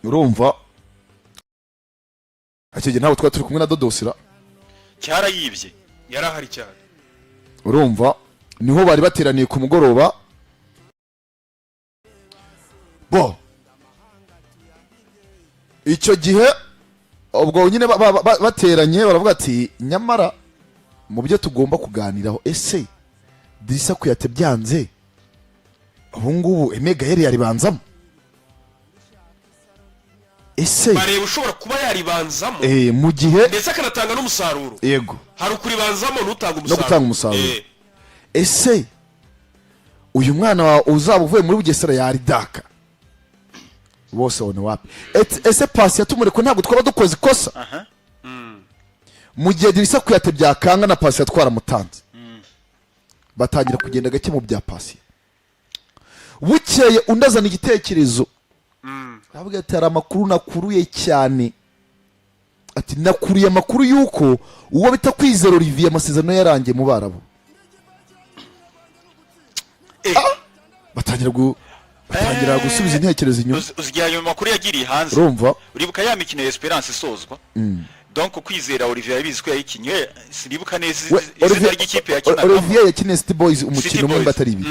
urumva akije ntawe twari turi kumwe na Dodosira cyarayibye yarahari cyane urumva niho bari bateraniye ku mugoroba bo icyo gihe ubwo nyine bateranye baravuga ati nyamara mu byo tugomba kuganiraho ese Dirisa Kuyate byanze ubu ngubu Emega yari yaribanzamo ese bareba ushobora kuba yaribanzamo mu gihe ndetse akanatanga n'umusaruro yego hari ukuribanzamo n'utanga no gutanga umusaruro ese uyu mwana uzaba uvuye muri Bugesera yari daka bose one wapi ese pasi yatumure ko ntabwo twaba dukoze ikosa mu gihe Dirisa Kuyate byakanga na pasi yatwara mutanze batangira kugenda gake mu bya pasi bukeye undazana igitekerezo avuga ati hari amakuru nakuruye cyane ati nakuriye amakuru yuko uwo bita Kwizera Olivier amasezerano yarangiye mu Barabu batangira gusubiza intekerezo inyuma uzijyanye mu makuru yagiriye hanze urumva uribuka ya mikino ya Esperance isozwa donc Kwizera Olivier yabizi ko yayikinye siribuka neza izina ry'ikipe yakinaga Olivier yakine City Boys umukino umwe batari ibi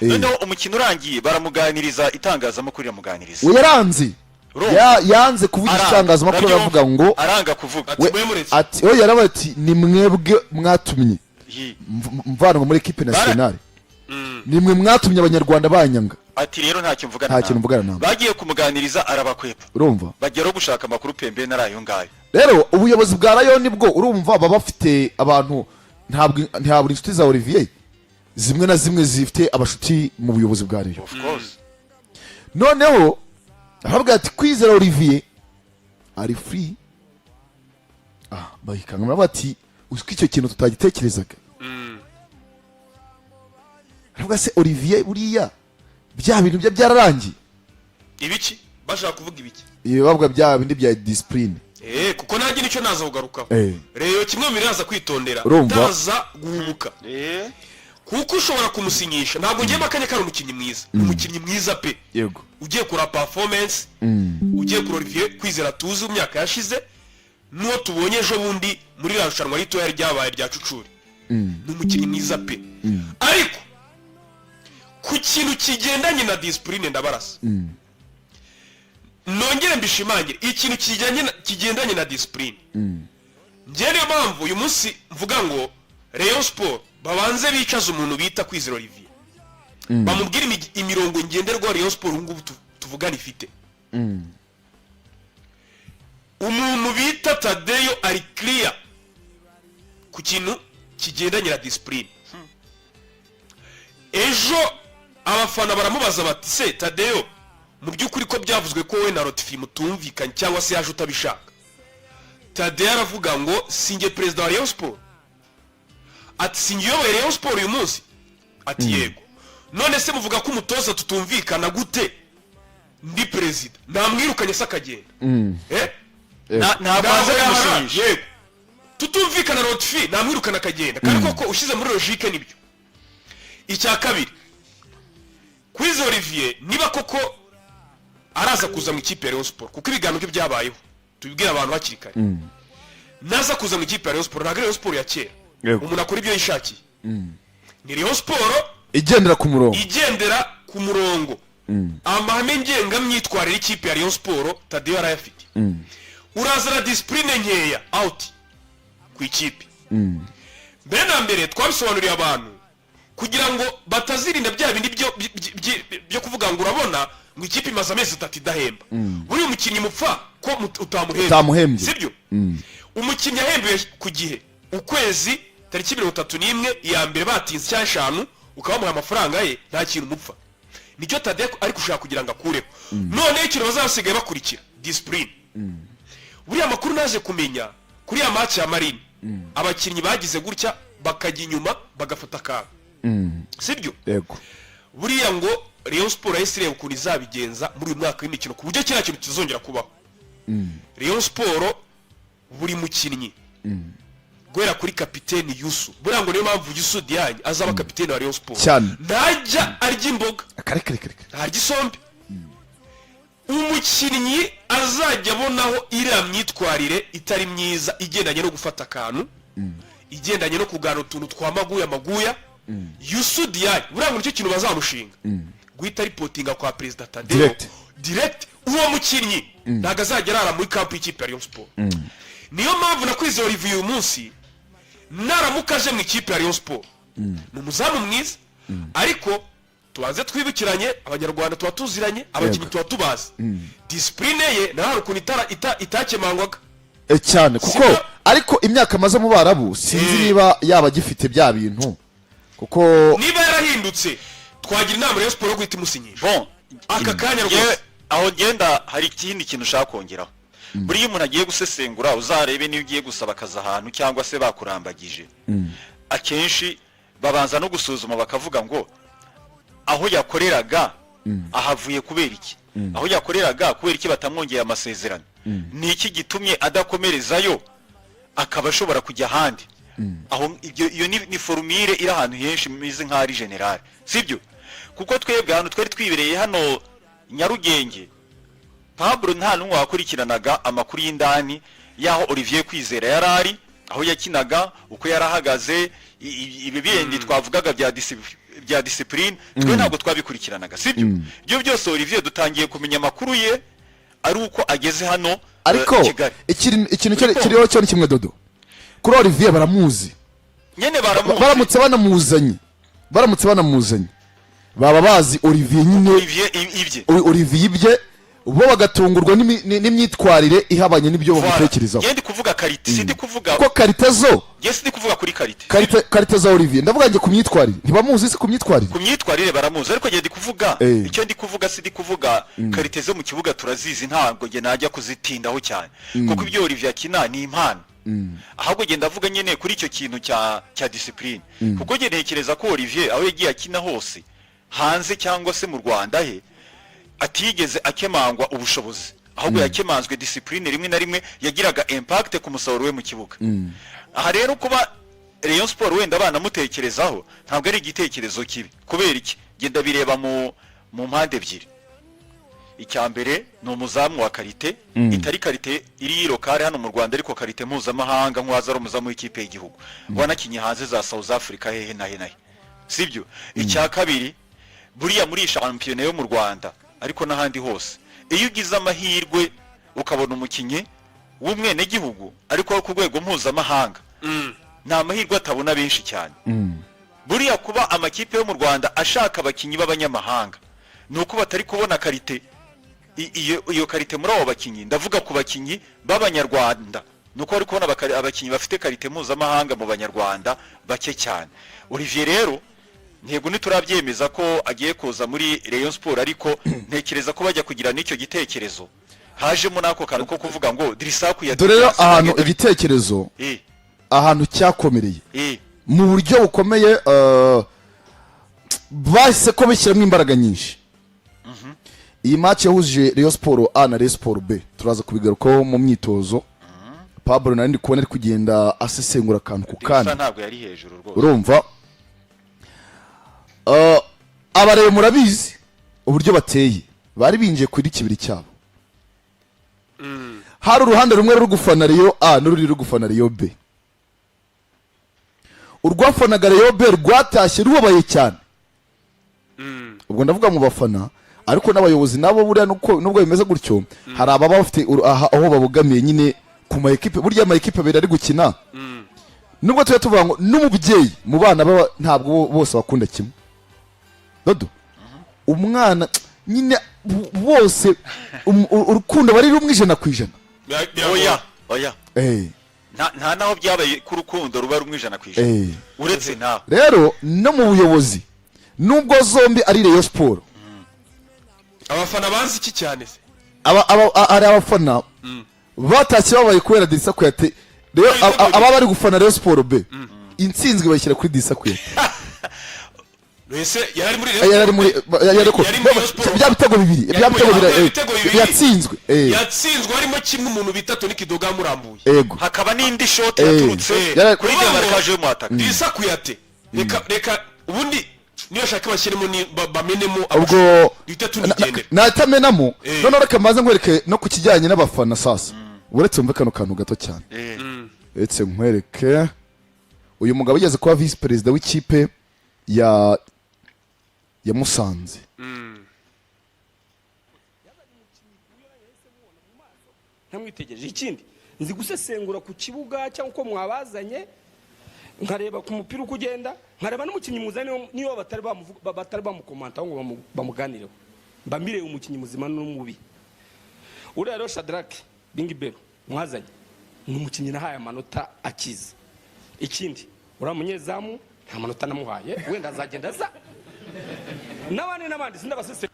noneho umukino urangiye baramuganiriza itangazamakuru yamuganiriza we yaranze yanze kuvuga itangazamakuru aravuga ngo aranga kuvuga ati oya yarabaye ati ni mwebwe mwatumye mvanwa muri equipe nationale nimwe mwatumye abanyarwanda banyanga ati rero ntacyo mvugana nabo bagiye kumuganiriza arabakwepa urumva bagera gushaka amakuru pembe narayo ngayo rero ubuyobozi bwa Rayon nibwo urumva baba bafite abantu ntabwo inshuti za Olivier zimwe na zimwe zifite abashuti mu buyobozi bwa Rayon of course noneho aravuga ati Kwizera Olivier ari free bahikanga bati uziko icyo kintu tutagitekerezaga aravuga se Olivier buriya bya bintu bye byararangiye ibiki bashaka kuvuga ibiki bavuga bya bindi bya discipline kuko nanjye nicyo naza kugarukaho rero kimwe mu biraza kwitondera utaza guhubuka kuko ushobora kumusinyisha ntabwo ngiye makanya kari umukinnyi mwiza umukinnyi mwiza pe yego ugiye kura performance ugiye kuri Olivier Kwizera tuzi mu myaka yashize n'uwo tubonye ejo bundi muri rushanwa rito yari ryabaye rya Cucuri ni umukinnyi mwiza pe ariko ku kintu kigendanye na discipline ndabarasa nongere mbishimangire ikintu kigendanye na discipline njye niyo mpamvu uyu munsi mvuga ngo Rayon Sport babanze bicaza umuntu bita Kwizera Olivier bamubwira imirongo ngenderwa Rayon Sport ngubu tuvugana ifite umuntu bita Tadeyo ari clear ku kintu kigendanye na discipline ejo abafana baramubaza bati se Tadeyo mu by'ukuri ko byavuzwe ko we na Rotifi mutumvikanye cyangwa se yaje utabishaka Tadeyo aravuga ngo singe perezida wa Rayon Sport ati singe yoboye Rayon Sport uyu munsi ati yego none se muvuga ko umutoza tutumvikana gute ndi perezida namwirukanye se akagenda ntabanze kumusinyisha yego tutumvikana Rotifi namwirukana akagenda kandi koko ushize muri logique nibyo icya kabiri Kwizera Olivier niba koko araza kuza mu ikipe ya Rayon Sport kuko ibiganiro bye byabayeho tubibwira abantu hakiri kare naza kuza mu ikipe ya Rayon Sport ntabwo Rayon Sport ya kera umuntu akora ibyo yishakiye ni Rayon Sport igendera ku murongo amahame ngengamyitwarire ikipe ya Rayon Sport Tadeyo arayafite urazana discipline nkeya out ku ikipe mbere na mbere twabisobanuriye abantu kugira ngo batazirinda bya bindi byo kuvuga ngo urabona ngo ikipe imaze amezi 3 idahemba buri umukinnyi mupfa ko utamuhembye sibyo umukinnyi yahembiwe ku gihe ukwezi tariki 31 ya mbere batinze cyangwa 5 ukabamuha amafaranga ye nta kintu mupfa nicyo Tadeyo ari gushaka kugira ngo akureho none ikintu bazasigaye bakurikira discipline buriya makuru naje kumenya kuri ya match ya Marine abakinnyi bagize gutya bakajya inyuma bagafata akaga sibyo yego buriya ngo Rayon Sport yahise ukuntu izabigenza muri uyu mwaka w'imikino ku buryo kiriya kintu kizongera kubaho Rayon Sport buri mukinnyi guhera kuri kapiteni Yusu buriya ngo niyo mpamvu Yusu Diagne azaba kapiteni wa Rayon Sport ntajya arya imboga kare ntarya isombe umukinnyi azajya abonaho iriya myitwarire itari myiza igendanye no gufata akantu igendanye no kugana utuntu twa maguya Youssou Diagne buriya ngo nicyo kintu bazamushinga guhita ripotinga kwa perezida Tadeo direct uwo mukinnyi ntabwo azajya arara muri kampu y'ikipe ya Rayon Sport niyo mpamvu nakwize Olivier uyu munsi naramuka aje mu ikipe ya Rayon Sport ni umuzamu mwiza ariko tubanze twibukiranye abanyarwanda tuba tuziranye abakinnyi tuba tubazi disipurine ye naho hari ukuntu itakemangwaga cyane kuko ariko imyaka amaze mu Barabu sinzi niba yaba agifite bya bintu kuko niba yarahindutse twagira inama Rayon Sport yo guhita imusinyisha bon aka kanya rwose aho genda hari ikindi kintu ushaka kongeraho buriya umuntu agiye gusesengura uzarebe niyo ugiye gusaba akazi ahantu cyangwa se bakurambagije akenshi babanza no gusuzuma bakavuga ngo aho yakoreraga ahavuye kubera iki aho yakoreraga kubera iki batamwongeye amasezerano ni iki gitumye adakomerezayo akaba ashobora kujya ahandi aho iyo ni formule iri ahantu henshi mize nk'ari general sibyo kuko twebwe hano twari twibereye hano Nyarugenge Pablo nta n'umwe wakurikiranaga amakuru y'indani yaho Olivier Kwizera yarari aho yakinaga uko yarahagaze ibi bindi twavugaga bya discipline twe ntabwo twabikurikiranaga sibyo byo byose Olivier dutangiye kumenya amakuru ye ari uko ageze hano ariko ikintu kiriho cyo ni kimwe Dodo kuri Olivier baramuzi nyene baramutse banamuzanye baba bazi Olivier nyine Olivier ibye bo bagatungurwa n'imyitwarire ihabanye n'ibyo bamutekerezaho ngende kuvuga karite sindi kuvuga ko karite zo sindi kuvuga kuri karite za Olivier ndavuga nge kumyitwarire ntibamuzi se kumyitwarire baramuzi ariko ngende kuvuga icyo ndi kuvuga sindi kuvuga karite zo mu kibuga turazizi ntabwo nge najya kuzitindaho cyane kuko ibyo Olivier akina ni impano ahubwo ngenda avuga nyene kuri icyo kintu cya discipline kuko nge ntekereza ko Olivier aho yagiye akina hose hanze cyangwa se mu Rwanda he atigeze akemangwa ubushobozi ahubwo yakemanzwe discipline rimwe na rimwe yagiraga impact ku musaruro we mu kibuga aha rero kuba Rayon Sport wenda banamutekerezaho ntabwo ari igitekerezo kibi kubera iki genda bireba mu mpande ebyiri icya mbere ni umuzamu wa karite itari karite iri lokale hano mu Rwanda ariko karite mpuzamahanga nk'uwaza ari umuzamu w'ikipe y'igihugu wanakinye hanze za South Africa hehe nahe sibyo icya kabiri buriya muri shampiyona yo mu Rwanda ariko n'ahandi hose iyo ugize amahirwe ukabona umukinyi w'umwene gihugu ariko ku rwego mpuzamahanga nta mahirwe atabona benshi cyane buriya kuba amakipe yo mu Rwanda ashaka abakinyi b'abanyamahanga nuko batari kubona karite iyo karite muri abo bakinyi ndavuga ku bakinyi b'abanyarwanda nuko bari kubona abakinyi bafite karite mpuzamahanga mu banyarwanda bake cyane Olivier rero ntego ntiturabyemeza ko agiye kuza muri Rayon Sport ariko ntekereza ko bajya kugira n'icyo gitekerezo hajemo nako kantu ko kuvuga ngo Dirisaku ya dore ahantu igitekerezo ahantu cyakomereye mu buryo bukomeye bahise ko bishyiramo imbaraga nyinshi iyi match yahuje Rayon Sport A na Rayon Sport B turaza kubigarukaho mu myitozo Pablo nari ndi kubona ari kugenda asesengura akantu ku kandi ntabwo yari hejuru rwose urumva abarebe murabizi uburyo bateye bari binjiye kuri kibiri cyabo hari uruhande rumwe ruri gufana Rayon A n'ururi ruri gufana Rayon B urwafanaga Rayon B rwatashye rubabaye cyane ubwo ndavuga mu bafana ariko n'abayobozi nabo buriya nubwo bimeze gutyo hari ababa bafite aho babogamiye nyine ku ma equipe burya ama equipe abiri ari gukina nubwo tuvuga ngo n'umubyeyi mu bana ntabwo bose bakunda kimwe Dodo umwana nyine bose urukundo bari rumwe 100%. Oya nta naho byabaye ku rukundo ruba rumwe 100%. Uretse nawe rero no mu buyobozi nubwo zombi ari Rayon Sport abafana banzi iki cyane se ari abafana batashye babaye kubera Dirisaku yate rero aba bari gufana Rayon Sport B intsinzwe bashyira kuri Dirisaku yate Wese yari muri byabitego bibiri yatsinzwe harimo kimwe umuntu bitatu n'ikidoga murambuye hakaba n'indi shot yaturutse kuri demarcation y'umwataka Dirisaku yate reka ubundi niyo shaka bashyiremo bamenemo ubwo duhita tunigendera natamenamo none reka maze nkwereke no ku kijyanye n'abafana sasa uretse umve kano kantu gato cyane uretse nkwereke uyu mugabo yigeze kuba vice perezida w'ikipe ya Musanze ntamwitegereje ikindi nzi gusesengura ku kibuga cyangwa uko mwabazanye nkareba ku mupira uko ugenda nkareba n'umukinnyi muzanye niyo batari bamukomanta ngo bamuganireho mba mbireye umukinnyi muzima n'umubi uriya rero Shadrack Bingibero mwazanye ni umukinnyi nahaye amanota akiza ikindi uriya munyezamu nta manota namuhaye wenda azagenda aza n'abandi sindabasese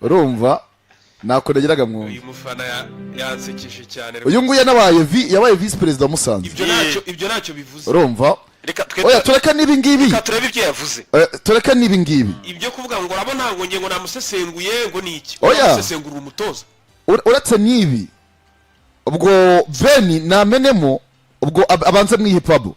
urumva nakoregeraga mwumva uyu mufana yansekeje cyane uyu nguyu yabaye vice perezida wa Musanze ibyo ntacyo bivuze urumva oya tureka nibi ngibi reka turebe ibyo yavuze tureka nibi ngibi ibyo kuvuga ngo urabona ntabwo nge ngo namusesenguye ngo ni iki oya namusesengura umutoza uretse nibi ubwo Beni namenemo ubwo abanze mwihe Pablo